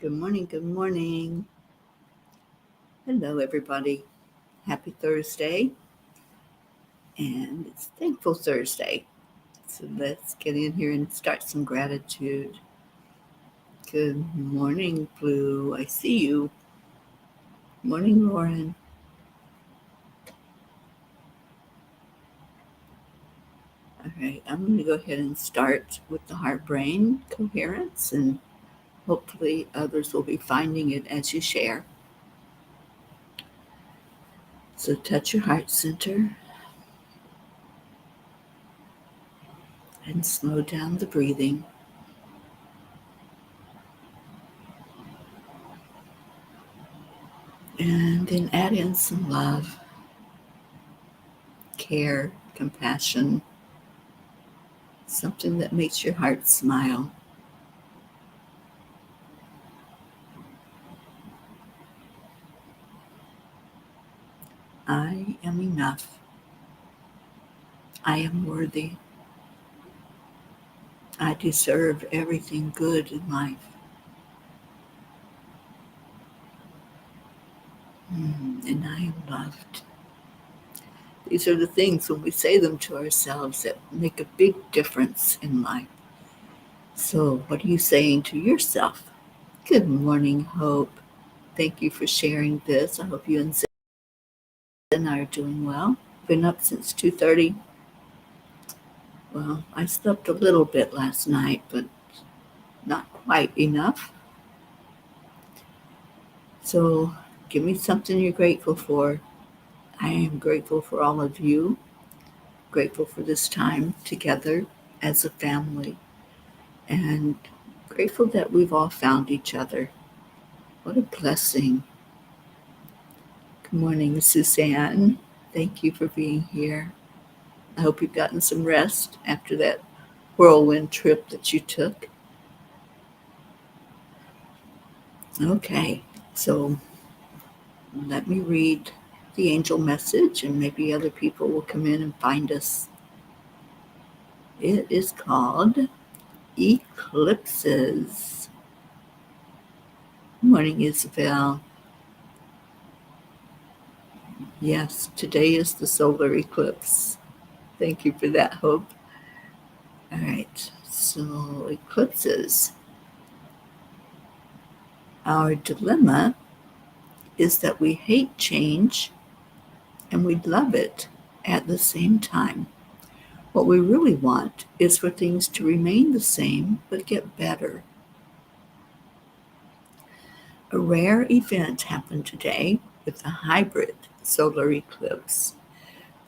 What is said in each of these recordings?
Good morning, good morning. Hello, everybody. Happy Thursday, and it's Thankful Thursday. So let's get in here and start some gratitude. Good morning, Blue. I see you. Morning, Lauren. All right, I'm going to go ahead and start with the heart brain coherence, and hopefully others will be finding it as you share. So touch your heart center and slow down the breathing. And then add in some love, care, compassion, something that makes your heart smile. I am enough. I am worthy. I deserve everything good in life. And I am loved. These are the things when we say them to ourselves that make a big difference in life. So, what are you saying to yourself? Good morning, Hope. Thank you for sharing this. I hope you and Zen are doing well. Been up since 2:30. Well, I slept a little bit last night, but not quite enough. So give me something you're grateful for. I am grateful for all of you, grateful for this time together as a family, and grateful that we've all found each other. What a blessing. Good morning, Suzanne. Thank you for being here. I hope you've gotten some rest after that whirlwind trip that you took. Okay, so let me read the angel message, and maybe other people will come in and find us. It is called Eclipses. Good morning, Isabel. Yes, today is the solar eclipse. Thank you for that, Hope. All right, so eclipses. Our dilemma is that we hate change and we love it at the same time. What we really want is for things to remain the same but get better. A rare event happened today with a hybrid solar eclipse.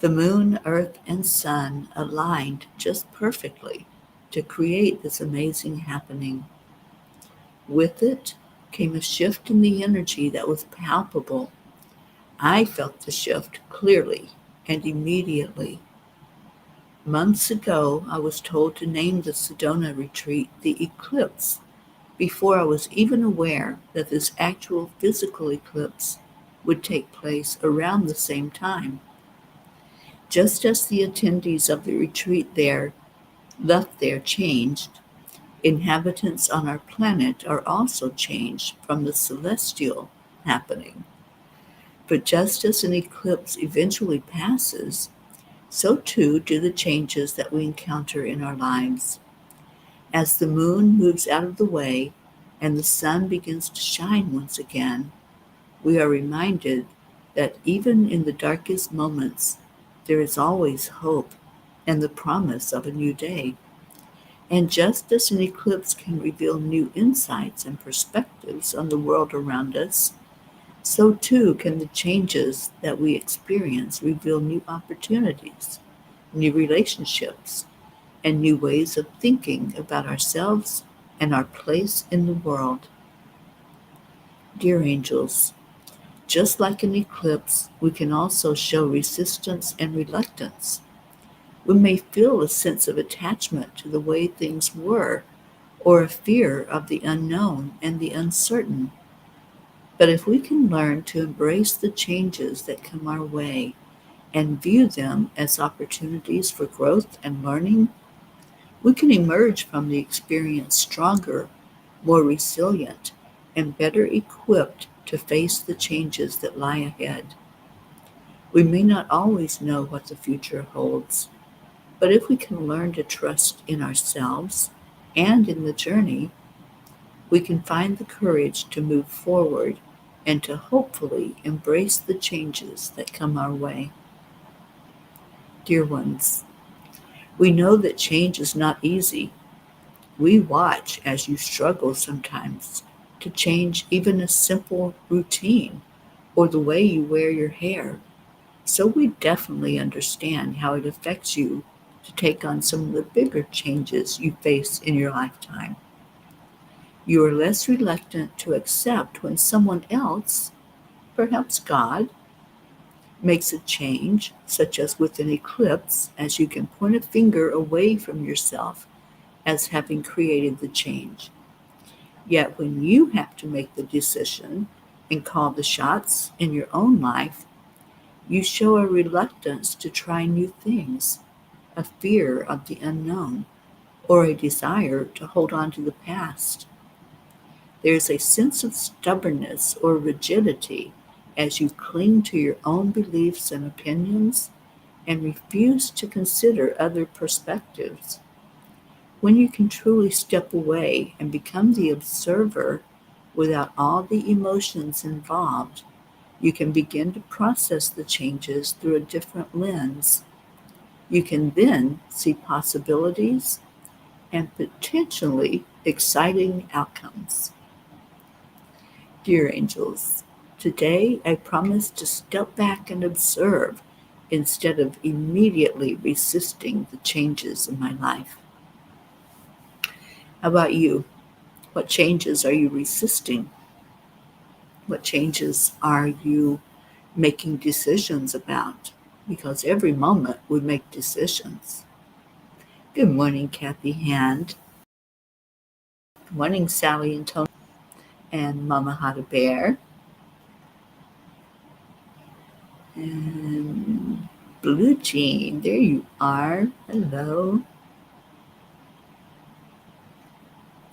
The moon, earth, and sun aligned just perfectly to create this amazing happening. With it came a shift in the energy that was palpable. I felt the shift clearly and immediately. Months ago, I was told to name the Sedona retreat the eclipse before I was even aware that this actual physical eclipse would take place around the same time. Just as the attendees of the retreat left there changed, inhabitants on our planet are also changed from the celestial happening. But just as an eclipse eventually passes, so too do the changes that we encounter in our lives. As the moon moves out of the way and the sun begins to shine once again, we are reminded that even in the darkest moments, there is always hope and the promise of a new day. And just as an eclipse can reveal new insights and perspectives on the world around us, so too can the changes that we experience reveal new opportunities, new relationships, and new ways of thinking about ourselves and our place in the world. Dear angels, just like an eclipse, we can also show resistance and reluctance. We may feel a sense of attachment to the way things were, or a fear of the unknown and the uncertain. But if we can learn to embrace the changes that come our way and view them as opportunities for growth and learning, we can emerge from the experience stronger, more resilient, and better equipped to face the changes that lie ahead. We may not always know what the future holds, but if we can learn to trust in ourselves and in the journey, we can find the courage to move forward and to hopefully embrace the changes that come our way. Dear ones, we know that change is not easy. We watch as you struggle sometimes to change even a simple routine or the way you wear your hair. So we definitely understand how it affects you to take on some of the bigger changes you face in your lifetime. You are less reluctant to accept when someone else, perhaps God, makes a change, such as with an eclipse, as you can point a finger away from yourself as having created the change. Yet when you have to make the decision and call the shots in your own life, you show a reluctance to try new things, a fear of the unknown, or a desire to hold on to the past. There's a sense of stubbornness or rigidity as you cling to your own beliefs and opinions and refuse to consider other perspectives. When you can truly step away and become the observer without all the emotions involved, you can begin to process the changes through a different lens. You can then see possibilities and potentially exciting outcomes. Dear angels, today I promise to step back and observe instead of immediately resisting the changes in my life. How about you? What changes are you resisting? What changes are you making decisions about? Because every moment we make decisions. Good morning, Kathy Hand. Good morning, Sally and Tony and Mama Hada Bear. And Blue Jean, there you are. Hello.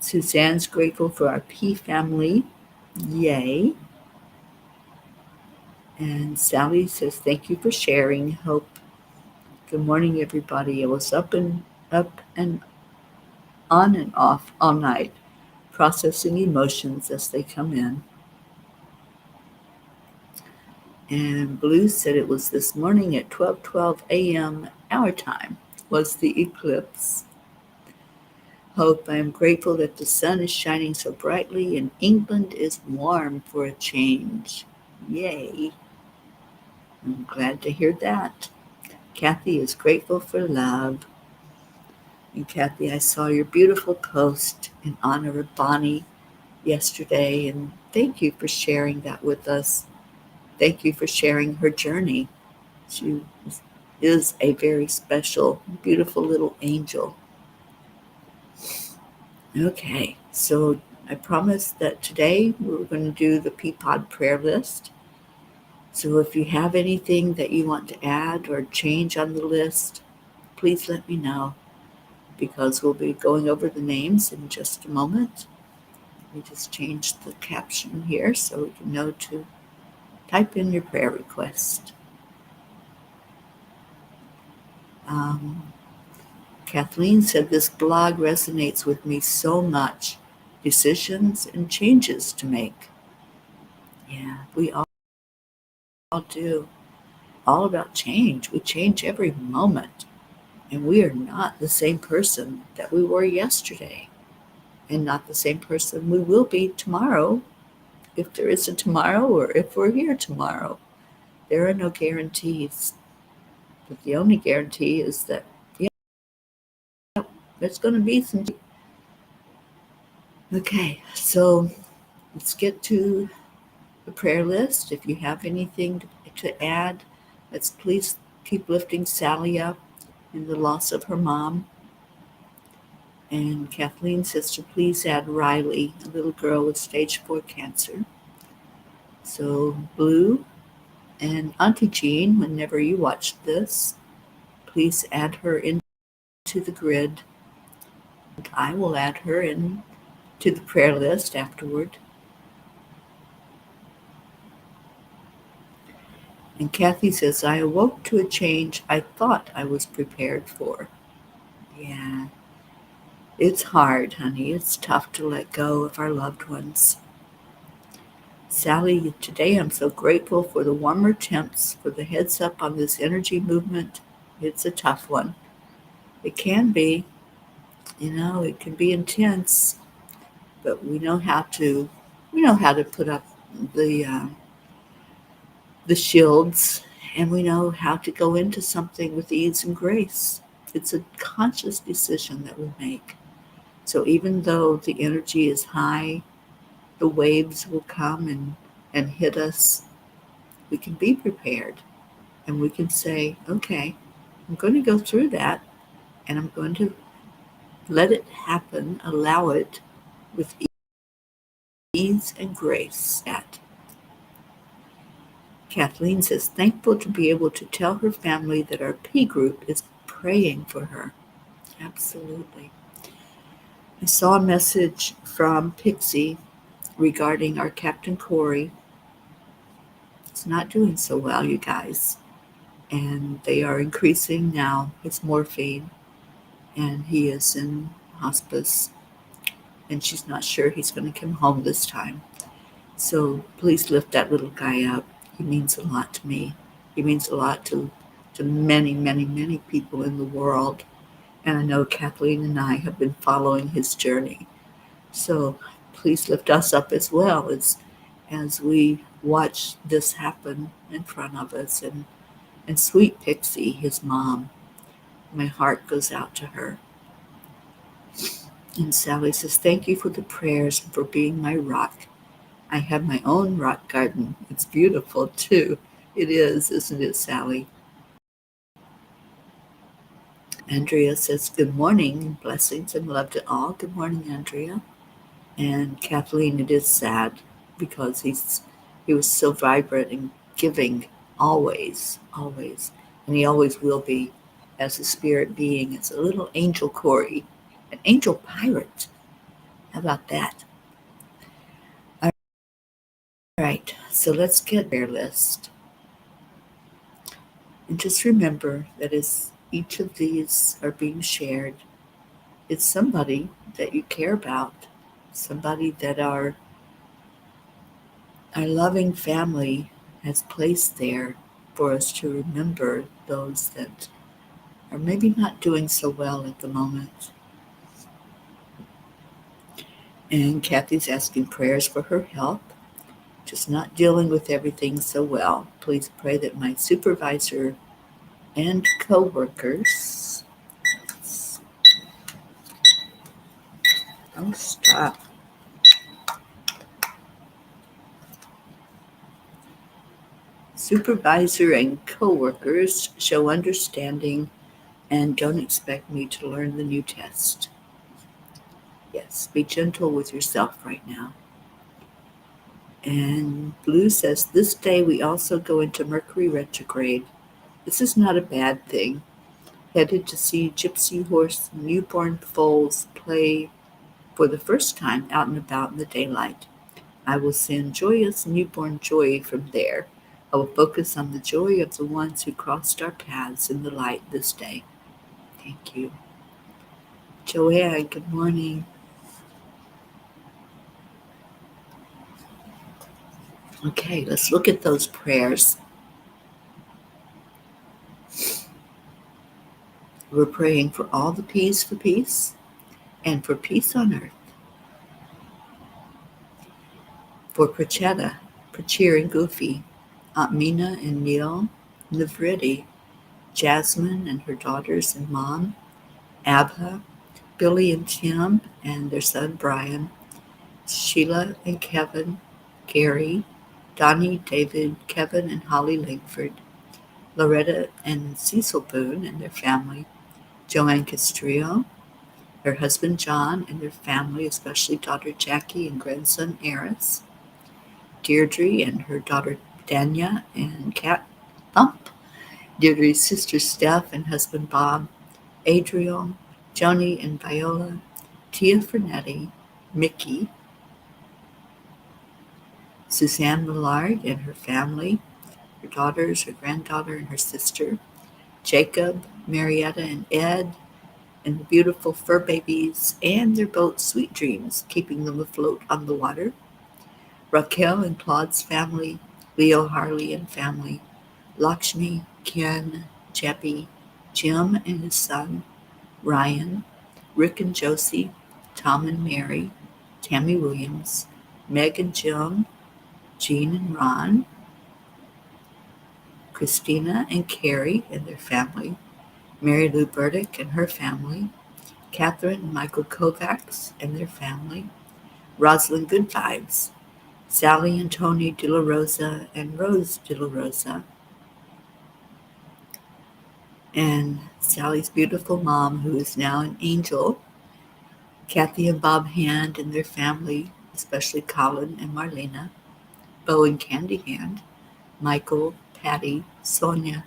Suzanne's grateful for our P family. Yay. And Sally says, thank you for sharing. Hope. Good morning, everybody. I was up and on and off all night, processing emotions as they come in. And Blue said it was this morning at 12:12 a.m. our time was the eclipse. Hope, I am grateful that the sun is shining so brightly and England is warm for a change. Yay. I'm glad to hear that. Kathy is grateful for love. And Kathy, I saw your beautiful post in honor of Bonnie yesterday, and thank you for sharing that with us. Thank you for sharing her journey. She is a very special, beautiful little angel. Okay, so I promised that today we were going to do the Peapod prayer list. So if you have anything that you want to add or change on the list, please let me know, because we'll be going over the names in just a moment. We just changed the caption here so we can know to type in your prayer request. Kathleen said, this blog resonates with me so much. Decisions and changes to make. Yeah, we all do. All about change. We change every moment. And we are not the same person that we were yesterday. And not the same person we will be tomorrow, if there is a tomorrow or if we're here tomorrow. There are no guarantees. But the only guarantee is that, yeah, there's going to be some. Okay, so let's get to the prayer list. If you have anything to add, let's please keep lifting Sally up in the loss of her mom. And Kathleen says to please add Riley, a little girl with stage 4 cancer. So Blue and Auntie Jean, whenever you watch this, please add her into the grid. I will add her in to the prayer list afterward. And Kathy says, I awoke to a change I thought I was prepared for. Yeah, it's hard, honey. It's tough to let go of our loved ones. Sally, today I'm so grateful for the warmer temps, for the heads up on this energy movement. It's a tough one. It can be, it can be intense, but we know how to put up the uh, the shields, and we know how to go into something with ease and grace. It's a conscious decision that we make. So even though the energy is high, the waves will come and hit us, we can be prepared and we can say, okay, I'm going to go through that and I'm going to let it happen, allow it with ease and grace. That Kathleen says, thankful to be able to tell her family that our P group is praying for her. Absolutely. I saw a message from Pixie regarding our Captain Corey. It's not doing so well, you guys. And they are increasing now his morphine, and he is in hospice, and she's not sure he's going to come home this time. So please lift that little guy up. He means a lot to me. He means a lot to many, many, many people in the world. And I know Kathleen and I have been following his journey. So please lift us up as well as we watch this happen in front of us. And sweet Pixie, his mom, my heart goes out to her. And Sally says, thank you for the prayers and for being my rock. I have my own rock garden. It's beautiful too. It is, isn't it, Sally? Andrea says, good morning, blessings and love to all. Good morning, Andrea. And Kathleen, it is sad because he was so vibrant and giving always, always. And he always will be as a spirit being. It's a little angel Corey, an angel pirate. How about that? All right, so let's get their list. And just remember that as each of these are being shared, it's somebody that you care about, somebody that our loving family has placed there for us to remember those that are maybe not doing so well at the moment. And Kathy's asking prayers for her health, just not dealing with everything so well. Please pray that my supervisor and co-workers, oh stop, supervisor and co-workers show understanding and don't expect me to learn the new test. Yes, be gentle with yourself right now. And Blue says, this day we also go into Mercury retrograde. This is not a bad thing. Headed to see gypsy horse newborn foals play for the first time out and about in the daylight. I will send joyous newborn joy from there. I will focus on the joy of the ones who crossed our paths in the light this day. Thank you. Joanne, good morning. Okay, let's look at those prayers. We're praying for all the P's for peace and for peace on earth. For Prachetta, Prachir and Goofy, Aunt Mina and Neil, Navritti, Jasmine and her daughters and mom, Abha, Billy and Tim and their son Brian, Sheila and Kevin, Gary, Donnie, David, Kevin and Holly Langford, Loretta and Cecil Boone and their family, Joanne Castrillo, her husband John and their family, especially daughter Jackie and grandson Eris, Deirdre and her daughter Danya and cat Thump, Deirdre's sister Steph and husband Bob, Adriel, Joni and Viola, Tia Fernetti, Mickey, Suzanne Millard and her family, her daughters, her granddaughter, and her sister, Jacob, Marietta, and Ed, and the beautiful fur babies and their boat Sweet Dreams, keeping them afloat on the water, Raquel and Claude's family, Leo Harley and family, Lakshmi, Ken, Jeppy, Jim and his son, Ryan, Rick and Josie, Tom and Mary, Tammy Williams, Meg and Jim, Jean and Ron, Christina and Carrie and their family, Mary Lou Burdick and her family, Catherine and Michael Kovacs and their family, Rosalind Good Vibes, Sally and Tony De La Rosa and Rose De La Rosa, and Sally's beautiful mom, who is now an angel, Kathy and Bob Hand and their family, especially Colin and Marlena, Bo and Candy Hand, Michael, Patty, Sonia,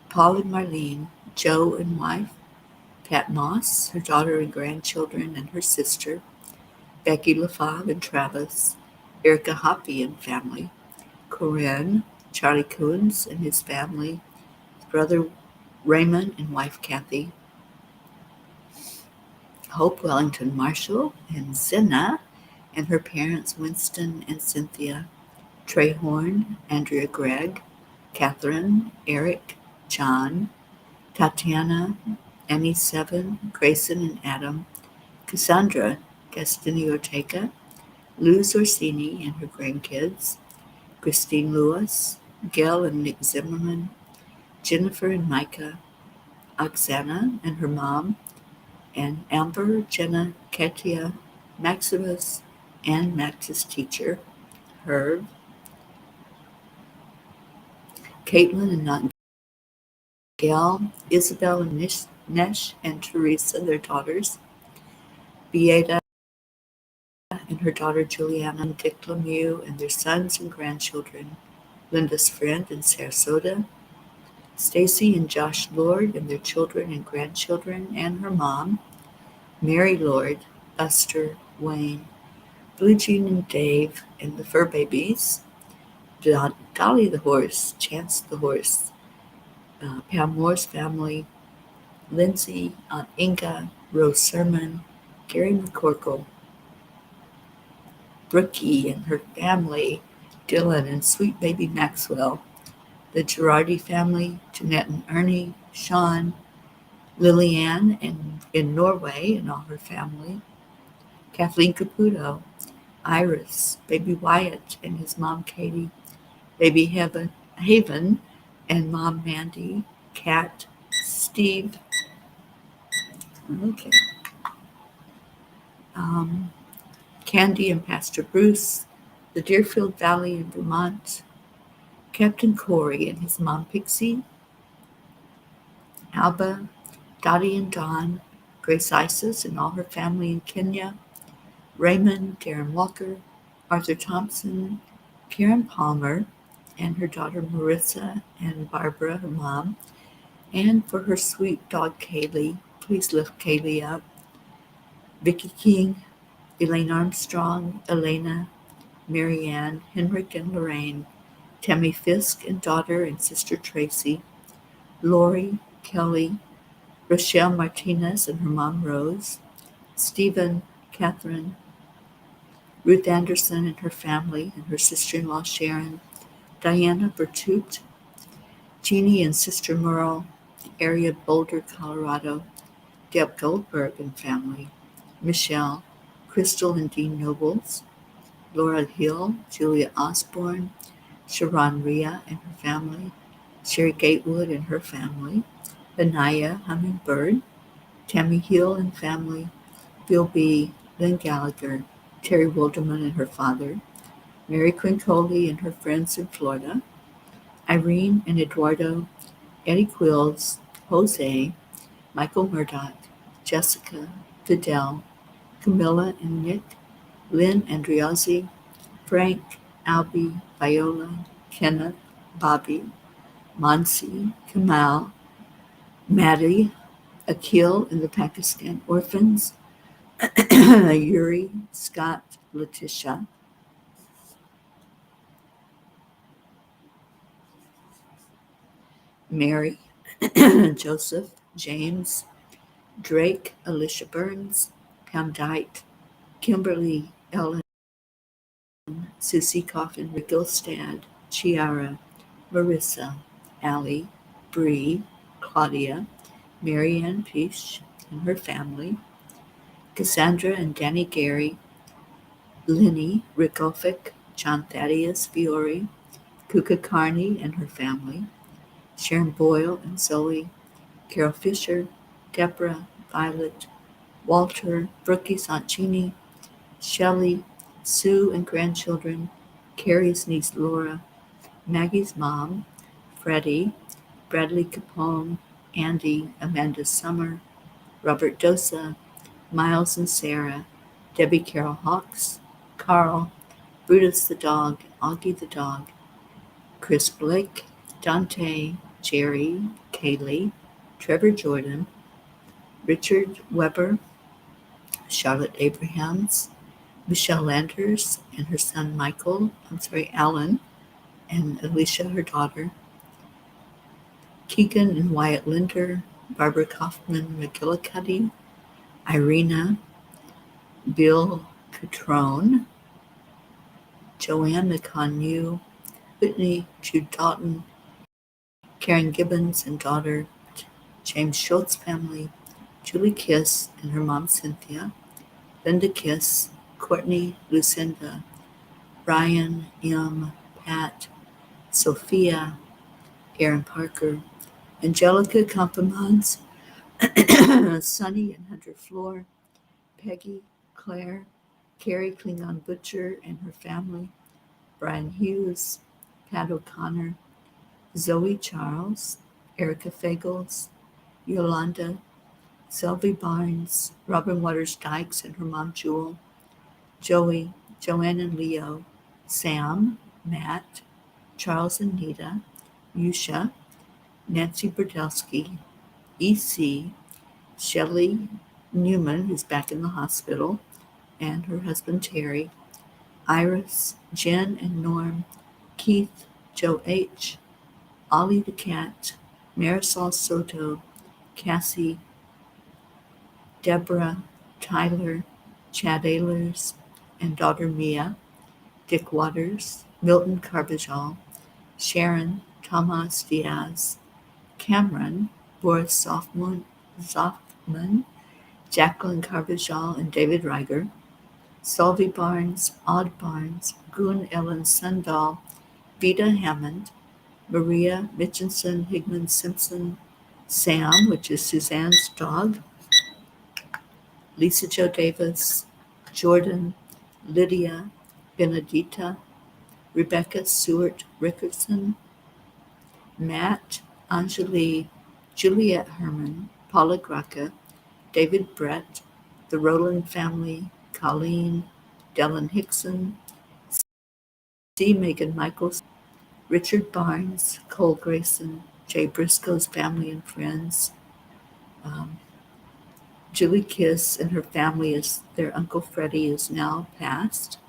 Paul and Marlene, Joe and wife, Pat Moss, her daughter and grandchildren and her sister, Becky LaFave and Travis, Erica Hoppy and family, Corinne, Charlie Coons and his family, his brother Raymond and wife Kathy, Hope Wellington Marshall and Zena and her parents Winston and Cynthia, Trey Horn, Andrea Gregg, Catherine, Eric, John, Tatiana, Annie Seven, Grayson and Adam, Cassandra, Destiny Ortega, Luz Orsini and her grandkids, Christine Lewis, Gail and Nick Zimmerman, Jennifer and Micah, Oksana and her mom, and Amber, Jenna, Katia, Maximus, and Max's teacher, Herb, Caitlin and Not Gail, Isabel and Nesh and Teresa, their daughters, Beata and her daughter Juliana, and Dick Lemieux and their sons and grandchildren, Linda's friend in Sarasota, Stacy and Josh Lord and their children and grandchildren, and her mom, Mary Lord, Buster, Wayne, Blue Jean and Dave, and the fur babies, Dolly the horse, Chance the horse, Pam Moore's family, Lindsay, Aunt Inga, Rose Sermon, Gary McCorkle, Brookie and her family, Dylan and sweet baby Maxwell, the Girardi family, Jeanette and Ernie, Sean, Lillian in Norway and all her family, Kathleen Caputo, Iris, baby Wyatt and his mom Katie, baby Haven and mom Mandy, Kat, Steve, okay, Candy and Pastor Bruce, the Deerfield Valley in Vermont, Captain Corey and his mom Pixie, Alba, Dottie and Dawn, Grace Isis and all her family in Kenya, Raymond, Darren Walker, Arthur Thompson, Karen Palmer, and her daughter Marissa and Barbara, her mom, and for her sweet dog Kaylee, please lift Kaylee up, Vicky King, Elaine Armstrong, Elena, Marianne, Henrik and Lorraine, Tammy Fisk and daughter and sister Tracy, Lori, Kelly, Rochelle Martinez and her mom Rose, Stephen, Catherine, Ruth Anderson and her family and her sister-in-law Sharon, Diana Bertut, Jeannie and sister Merle, the area of Boulder, Colorado, Deb Goldberg and family, Michelle, Crystal and Dean Nobles, Laura Hill, Julia Osborne, Sharon Rhea and her family, Sherry Gatewood and her family, Benaya Hummingbird, Tammy Hill and family, Bill B., Lynn Gallagher, Terry Wilderman and her father, Mary Quincoli and her friends in Florida, Irene and Eduardo, Eddie Quills, Jose, Michael Murdoch, Jessica, Fidel, Camilla and Nick, Lynn Andriozzi, Frank, Albie, Viola, Kenneth, Bobby, Mansi, Kamal, Maddie, Akil and the Pakistan orphans, Yuri, Scott, Letitia, Mary, Joseph, James, Drake, Alicia Burns, Pam Dite, Kimberly, Ellen, Susie Coffin, Rick Gilstad, Chiara, Marissa, Allie, Bree, Claudia, Marianne Peach and her family, Cassandra and Danny Gary, Linny, Rick Ulfick, John Thaddeus Fiore, Kuka Carney and her family, Sharon Boyle and Zoe, Carol Fisher, Deborah, Violet, Walter, Brookie Sanchini, Shelley, Sue and grandchildren, Carrie's niece Laura, Maggie's mom, Freddie, Bradley Capone, Andy, Amanda Summer, Robert Dosa, Miles and Sarah, Debbie Carol Hawks, Carl, Brutus the dog, Augie the dog, Chris Blake, Dante, Jerry, Kaylee, Trevor Jordan, Richard Weber, Charlotte Abrahams, Michelle Landers and her son Alan, and Alicia, her daughter, Keegan and Wyatt Linder, Barbara Kaufman McGillicuddy, Irina, Bill Catrone, Joanne McConnew, Whitney Jude Doughton, Karen Gibbons and daughter, James Schultz family, Julie Kiss and her mom Cynthia, Linda Kiss, Courtney, Lucinda, Ryan, M, Pat, Sophia, Aaron Parker, Angelica Compamons, Sunny and Hunter Floor, Peggy, Claire, Carrie Klingon Butcher and her family, Brian Hughes, Pat O'Connor, Zoe Charles, Erica Fagels, Yolanda, Sylvie Barnes, Robin Waters Dykes and her mom Jewel, Joey, Joanne and Leo, Sam, Matt, Charles and Nita, Yusha, Nancy Burdelsky, EC, Shelley Newman, who's back in the hospital, and her husband Terry, Iris, Jen and Norm, Keith, Joe H., Ollie the cat, Marisol Soto, Cassie, Deborah, Tyler, Chad Ehlers, and daughter Mia, Dick Waters, Milton Carbajal, Sharon, Tomas Diaz, Cameron, Boris Zoffman, Jacqueline Carbajal, and David Reiger, Solvi Barnes, Odd Barnes, Goon Ellen Sundahl, Vita Hammond, Maria Mitchinson, Higman Simpson, Sam, which is Suzanne's dog, Lisa Jo Davis, Jordan, Lydia, Benedita, Rebecca Stewart Rickerson, Matt, Anjali, Juliet Herman, Paula Graca, David Brett, the Rowland family, Colleen, Dellen Hickson, C. Megan Michaels, Richard Barnes, Cole Grayson, Jay Briscoe's family and friends, um, Julie Kiss and her family, as their Uncle Freddie is now passed,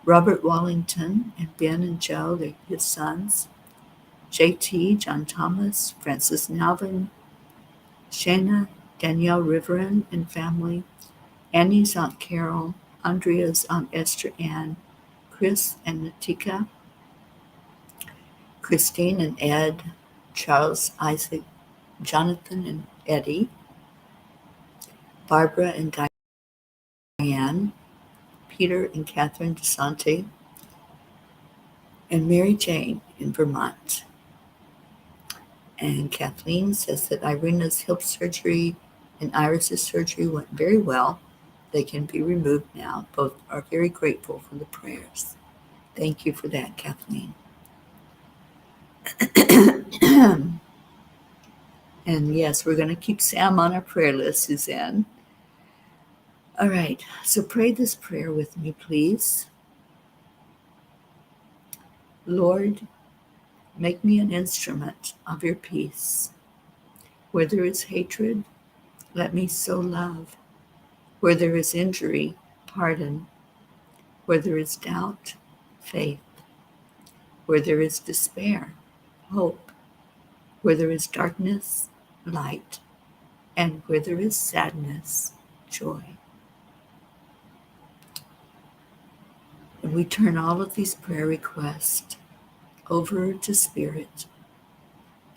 Robert Wallington and Ben and Joe, his sons, JT, John Thomas, Francis Nalvin, Shana, Danielle Riverin and family, Annie's Aunt Carol, Andrea's Aunt Esther Ann, Chris and Natika, Christine and Ed, Charles, Isaac, Jonathan and Eddie, Barbara and Diane, Peter and Catherine DeSante, and Mary Jane in Vermont. And Kathleen says that Irina's hip surgery and Iris's surgery went very well. They can be removed now. Both are very grateful for the prayers. Thank you for that, Kathleen. And yes, we're going to keep Sam on our prayer list, Suzanne. All right, so pray this prayer with me, please. Lord, make me an instrument of your peace. Where there is hatred, let me sow love. Where there is injury, pardon. Where there is doubt, faith. Where there is despair, hope. Where there is darkness, light. And where there is sadness, joy. And we turn all of these prayer requests over to Spirit,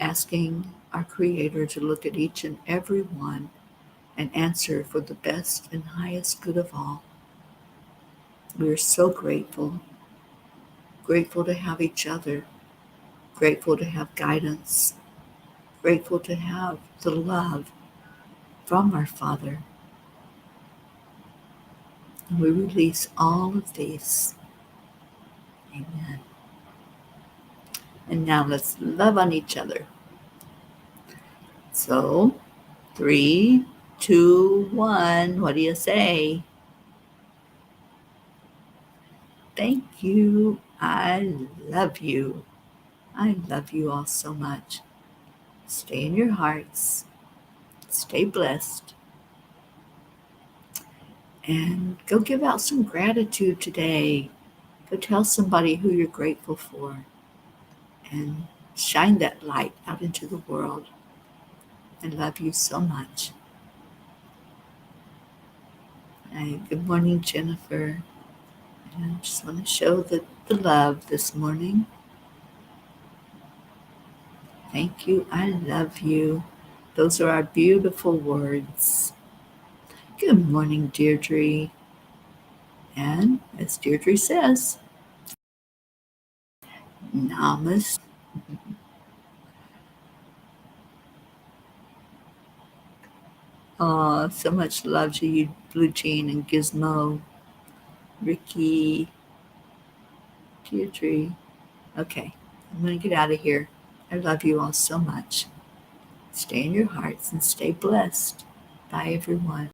asking our Creator to look at each and every one and answer for the best and highest good of all. We are so grateful to have each other, grateful to have guidance, grateful to have the love from our Father. And we release all of these. Amen. And now let's love on each other. So, 3, 2, 1, what do you say? Thank you. I love you. I love you all so much. Stay in your hearts. Stay blessed. And go give out some gratitude today. Go tell somebody who you're grateful for. And shine that light out into the world. I love you so much. Hey, good morning, Jennifer. And I just want to show the love this morning. Thank you. I love you. Those are our beautiful words. Good morning, Deirdre. And as Deirdre says, Namaste. Oh, so much love to you, Blue Jean and Gizmo, Ricky, Deirdre. Okay, I'm going to get out of here. I love you all so much. Stay in your hearts and stay blessed. Bye, everyone.